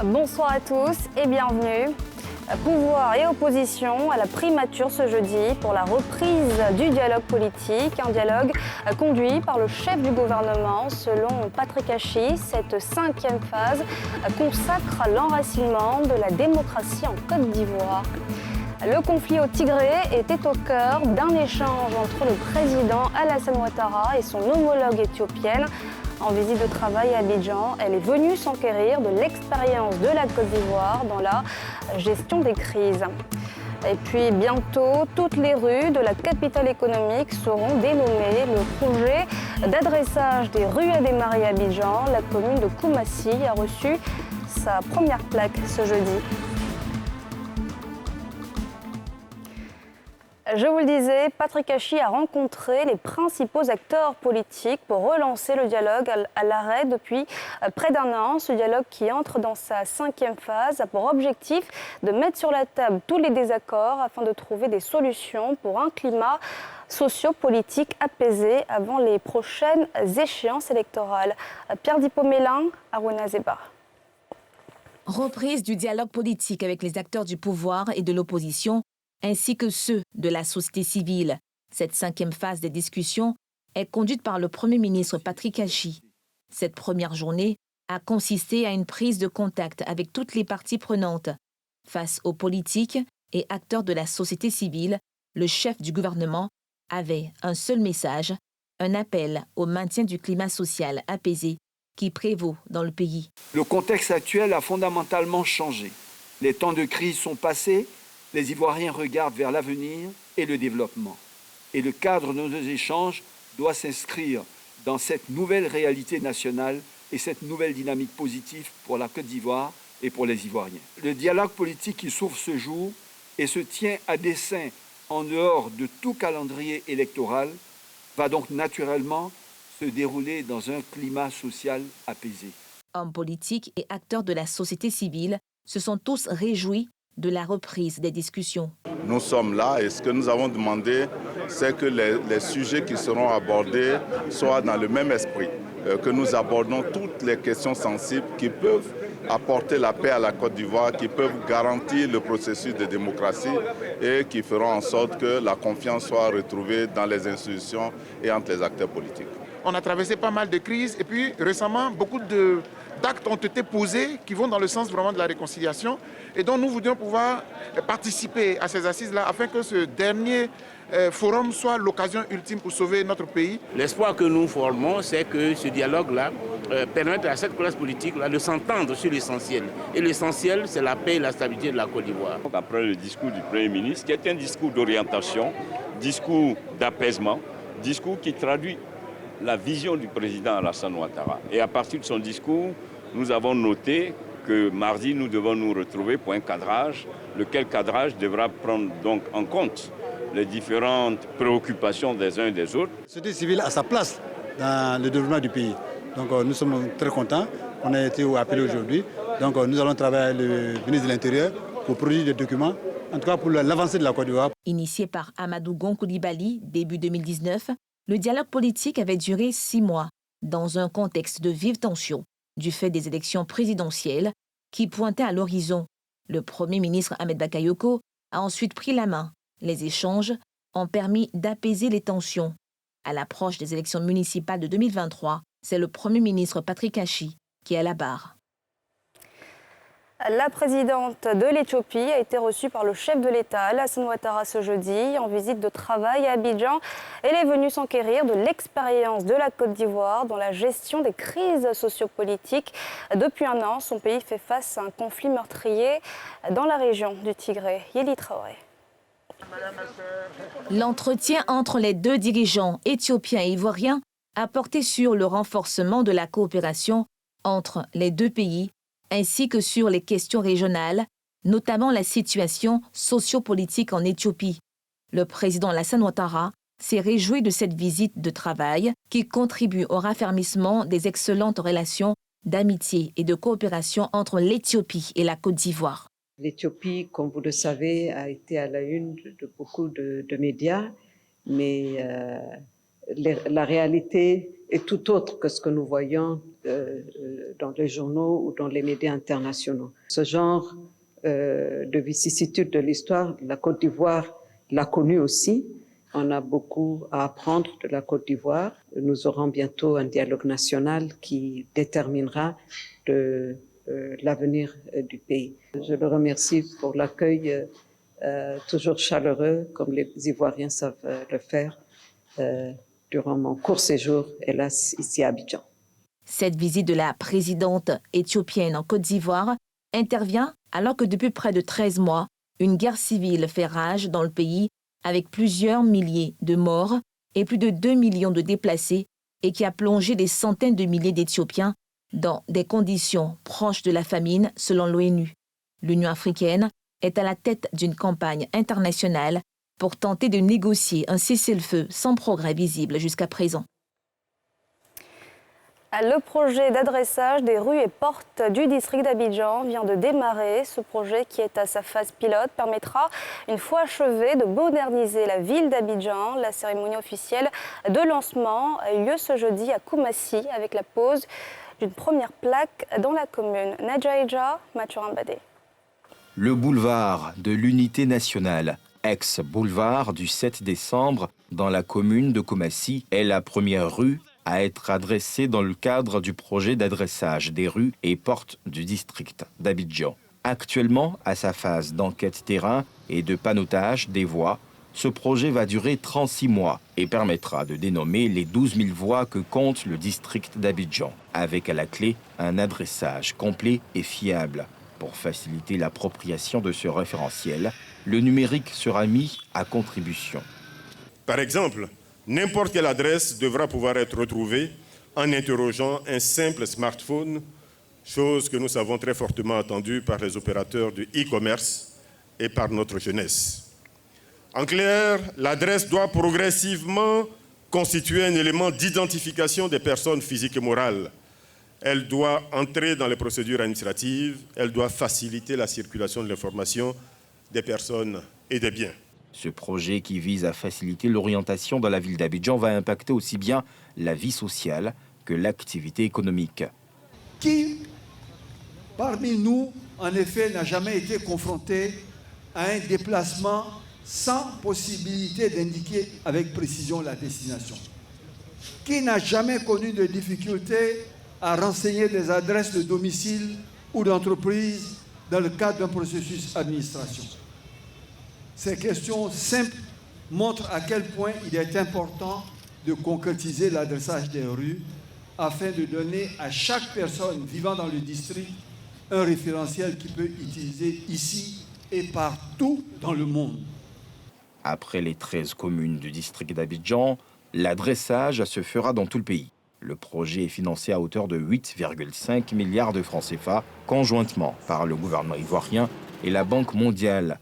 Bonsoir à tous et bienvenue. Pouvoir et opposition à la primature ce jeudi pour la reprise du dialogue politique, un dialogue conduit par le chef du gouvernement. Selon Patrick Hachi, cette 5e phase consacre l'enracinement de la démocratie en Côte d'Ivoire. Le conflit au Tigré était au cœur d'un échange entre le président Alassane Ouattara et son homologue éthiopienne. En visite de travail à Abidjan, elle est venue s'enquérir de l'expérience de la Côte d'Ivoire dans la gestion des crises. Et puis bientôt, toutes les rues de la capitale économique seront dénommées. Le projet d'adressage des rues a démarré à Abidjan. La commune de Koumassi a reçu sa première plaque ce jeudi. Je vous le disais, Patrick Hachi a rencontré les principaux acteurs politiques pour relancer le dialogue à l'arrêt depuis près d'un an. Ce dialogue qui entre dans sa 5e phase a pour objectif de mettre sur la table tous les désaccords afin de trouver des solutions pour un climat socio-politique apaisé avant les prochaines échéances électorales. Pierre Dipomélin, Aruna Zeba. Reprise du dialogue politique avec les acteurs du pouvoir et de l'opposition, ainsi que ceux de la société civile. Cette 5e phase des discussions est conduite par le Premier ministre Patrick Hachi. Cette première journée a consisté à une prise de contact avec toutes les parties prenantes. Face aux politiques et acteurs de la société civile, le chef du gouvernement avait un seul message, un appel au maintien du climat social apaisé qui prévaut dans le pays. Le contexte actuel a fondamentalement changé. Les temps de crise sont passés. Les Ivoiriens regardent vers l'avenir et le développement. Et le cadre de nos échanges doit s'inscrire dans cette nouvelle réalité nationale et cette nouvelle dynamique positive pour la Côte d'Ivoire et pour les Ivoiriens. Le dialogue politique qui s'ouvre ce jour et se tient à dessein en dehors de tout calendrier électoral va donc naturellement se dérouler dans un climat social apaisé. Hommes politiques et acteurs de la société civile se sont tous réjouis de la reprise des discussions. Nous sommes là et ce que nous avons demandé, c'est que les sujets qui seront abordés soient dans le même esprit, que nous abordons toutes les questions sensibles qui peuvent apporter la paix à la Côte d'Ivoire, qui peuvent garantir le processus de démocratie et qui feront en sorte que la confiance soit retrouvée dans les institutions et entre les acteurs politiques. On a traversé pas mal de crises et puis récemment, beaucoup d'actes ont été posés qui vont dans le sens vraiment de la réconciliation et dont nous voudrions pouvoir participer à ces assises-là afin que ce dernier forum soit l'occasion ultime pour sauver notre pays. L'espoir que nous formons, c'est que ce dialogue-là permette à cette classe politique-là de s'entendre sur l'essentiel. Et l'essentiel, c'est la paix et la stabilité de la Côte d'Ivoire. Après le discours du Premier ministre, qui est un discours d'orientation, discours d'apaisement, discours qui traduit la vision du président Alassane Ouattara. Et à partir de son discours, nous avons noté que mardi, nous devons nous retrouver pour un cadrage, lequel cadrage devra prendre donc en compte les différentes préoccupations des uns et des autres. La société civile a sa place dans le développement du pays. Donc nous sommes très contents. On a été appelés aujourd'hui. Donc nous allons travailler avec le ministre de l'Intérieur pour produire des documents, en tout cas pour l'avancée de la Côte d'Ivoire. Initié par Amadou Gon Coulibaly début 2019, le dialogue politique avait duré 6 mois, dans un contexte de vive tension, du fait des élections présidentielles qui pointaient à l'horizon. Le Premier ministre Ahmed Bakayoko a ensuite pris la main. Les échanges ont permis d'apaiser les tensions. À l'approche des élections municipales de 2023, c'est le Premier ministre Patrick Hachi qui est à la barre. La présidente de l'Éthiopie a été reçue par le chef de l'État, Alassane Ouattara, ce jeudi, en visite de travail à Abidjan. Elle est venue s'enquérir de l'expérience de la Côte d'Ivoire dans la gestion des crises sociopolitiques. Depuis un an, son pays fait face à un conflit meurtrier dans la région du Tigré. Yéli Traoré. L'entretien entre les deux dirigeants, éthiopiens et ivoiriens, a porté sur le renforcement de la coopération entre les deux pays, ainsi que sur les questions régionales, notamment la situation sociopolitique en Éthiopie. Le président Alassane Ouattara s'est réjoui de cette visite de travail qui contribue au raffermissement des excellentes relations d'amitié et de coopération entre l'Éthiopie et la Côte d'Ivoire. L'Éthiopie, comme vous le savez, a été à la une de beaucoup de médias, mais la réalité est tout autre que ce que nous voyons dans les journaux ou dans les médias internationaux. Ce genre de vicissitude de l'histoire, la Côte d'Ivoire l'a connu aussi. On a beaucoup à apprendre de la Côte d'Ivoire. Nous aurons bientôt un dialogue national qui déterminera l'avenir du pays. Je le remercie pour l'accueil toujours chaleureux, comme les Ivoiriens savent le faire, durant mon court séjour, hélas, ici à Abidjan. Cette visite de la présidente éthiopienne en Côte d'Ivoire intervient alors que depuis près de 13 mois, une guerre civile fait rage dans le pays avec plusieurs milliers de morts et plus de 2 millions de déplacés et qui a plongé des centaines de milliers d'Éthiopiens dans des conditions proches de la famine selon l'ONU. L'Union africaine est à la tête d'une campagne internationale pour tenter de négocier un cessez-le-feu sans progrès visible jusqu'à présent. Le projet d'adressage des rues et portes du district d'Abidjan vient de démarrer. Ce projet, qui est à sa phase pilote, permettra, une fois achevé, de moderniser la ville d'Abidjan. La cérémonie officielle de lancement a eu lieu ce jeudi à Koumassi avec la pose d'une première plaque dans la commune. Nadjaïja, Mathurin Badé. Le boulevard de l'Unité nationale, ex-boulevard du 7 décembre, dans la commune de Koumassi, est la première rue à être adressée dans le cadre du projet d'adressage des rues et portes du district d'Abidjan. Actuellement, à sa phase d'enquête terrain et de panneautage des voies, ce projet va durer 36 mois et permettra de dénommer les 12 000 voies que compte le district d'Abidjan, avec à la clé un adressage complet et fiable. Pour faciliter l'appropriation de ce référentiel, le numérique sera mis à contribution. Par exemple, n'importe quelle adresse devra pouvoir être retrouvée en interrogeant un simple smartphone, chose que nous savons très fortement attendue par les opérateurs du e-commerce et par notre jeunesse. En clair, l'adresse doit progressivement constituer un élément d'identification des personnes physiques et morales. Elle doit entrer dans les procédures administratives, elle doit faciliter la circulation de l'information des personnes et des biens. Ce projet, qui vise à faciliter l'orientation dans la ville d'Abidjan, va impacter aussi bien la vie sociale que l'activité économique. Qui, parmi nous, en effet, n'a jamais été confronté à un déplacement sans possibilité d'indiquer avec précision la destination? Qui n'a jamais connu de difficultés à renseigner des adresses de domicile ou d'entreprise dans le cadre d'un processus d'administration? Ces questions simples montrent à quel point il est important de concrétiser l'adressage des rues afin de donner à chaque personne vivant dans le district un référentiel qui peut utiliser ici et partout dans le monde. Après les 13 communes du district d'Abidjan, l'adressage se fera dans tout le pays. Le projet est financé à hauteur de 8,5 milliards de francs CFA, conjointement par le gouvernement ivoirien et la Banque mondiale.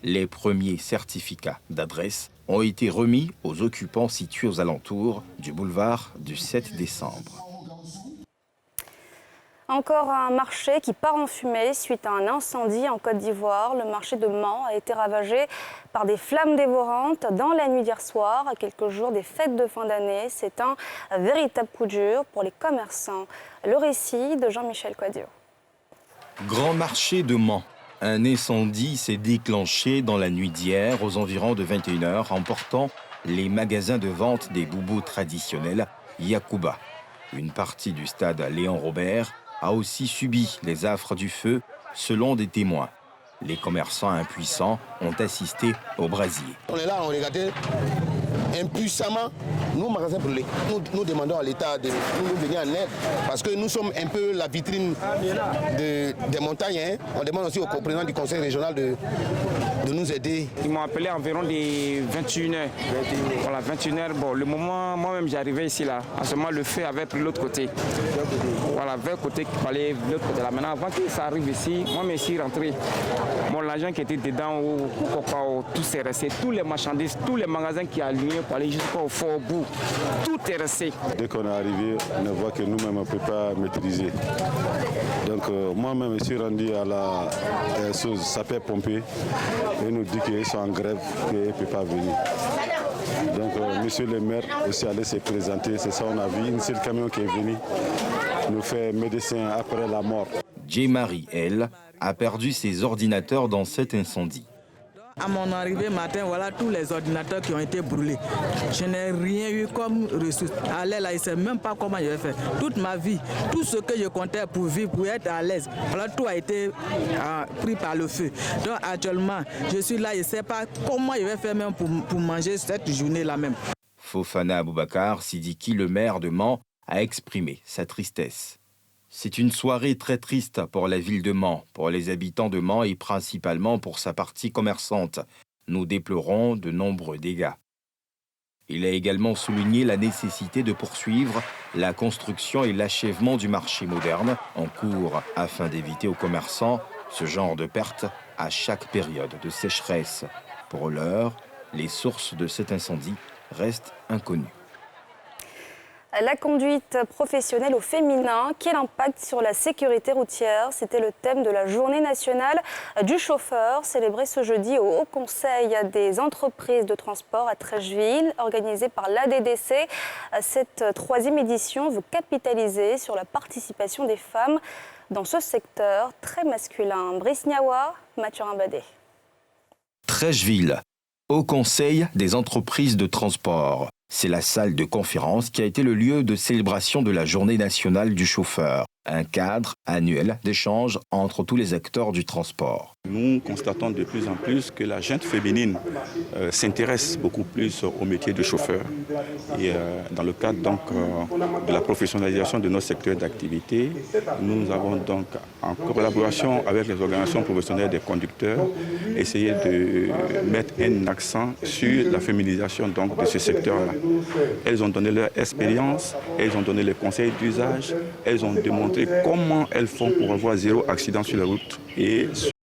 Les premiers certificats d'adresse ont été remis aux occupants situés aux alentours du boulevard du 7 décembre. Encore un marché qui part en fumée suite à un incendie en Côte d'Ivoire. Le marché de Mans a été ravagé par des flammes dévorantes dans la nuit d'hier soir, à quelques jours des fêtes de fin d'année. C'est un véritable coup dur pour les commerçants. Le récit de Jean-Michel Quadio. Grand marché de Mans. Un incendie s'est déclenché dans la nuit d'hier aux environs de 21h, emportant les magasins de vente des boubous traditionnels Yacouba. Une partie du stade Léon Robert a aussi subi les affres du feu, selon des témoins. Les commerçants impuissants ont assisté au brasier. On est là, on regardait impuissamment nos magasins brûlés. Nous demandons à l'État de nous venir en aide parce que nous sommes un peu la vitrine des montagnes. Hein. On demande aussi au président du conseil régional de nous aider. Ils m'ont appelé environ des 21h. Voilà, 21h. Bon, le moment, moi-même, j'arrivais ici là. En ce moment, le feu avait pris l'autre côté. Voilà, vers le côté qu'il fallait, l'autre côté là. Maintenant, avant que ça arrive ici, moi, je suis rentré. Mon agent qui était dedans, tout s'est resté. Tous les marchandises, tous les magasins qui alignés pour aller jusqu'au fort bout. Tout est resté. Dès qu'on est arrivé, on voit que nous-mêmes, on ne peut pas maîtriser. Donc, moi-même, je suis rendu à la sapeur-pompier. Et nous dit qu'ils sont en grève, qu'ils ne peuvent pas venir. Donc monsieur le maire aussi allait se présenter. C'est ça, on a vu une seule camion qui est venue nous faire médecin après la mort. J-Marie, elle, a perdu ses ordinateurs dans cet incendie. À mon arrivée matin, voilà tous les ordinateurs qui ont été brûlés. Je n'ai rien eu comme ressource. À l'aise, là, je ne sais même pas comment je vais faire. Toute ma vie, tout ce que je comptais pour vivre, pour être à l'aise, voilà, tout a été pris par le feu. Donc actuellement, je suis là, je ne sais pas comment je vais faire même pour manger cette journée-là même. Fofana Aboubakar Sidiki, le maire de Mans, a exprimé sa tristesse. C'est une soirée très triste pour la ville de Mans, pour les habitants de Mans et principalement pour sa partie commerçante. Nous déplorons de nombreux dégâts. Il a également souligné la nécessité de poursuivre la construction et l'achèvement du marché moderne en cours afin d'éviter aux commerçants ce genre de pertes à chaque période de sécheresse. Pour l'heure, les sources de cet incendie restent inconnues. La conduite professionnelle au féminin, quel impact sur la sécurité routière? C'était le thème de la journée nationale du chauffeur, célébrée ce jeudi au Haut Conseil des entreprises de transport à Treichville, organisée par l'ADDC. Cette 3e édition veut capitaliser sur la participation des femmes dans ce secteur très masculin. Brice Niawa, Mathurin Badet. Treichville, Haut Conseil des entreprises de transport. C'est la salle de conférence qui a été le lieu de célébration de la Journée nationale du chauffeur, un cadre annuel d'échange entre tous les acteurs du transport. Nous constatons de plus en plus que la gente féminine s'intéresse beaucoup plus au métier de chauffeur. Et dans le cadre donc, de la professionnalisation de nos secteurs d'activité, nous avons donc, en collaboration avec les organisations professionnelles des conducteurs, essayé de mettre un accent sur la féminisation donc, de ce secteur-là. Elles ont donné leur expérience, elles ont donné les conseils d'usage, elles ont démontré comment elles font pour avoir 0 accident sur la route et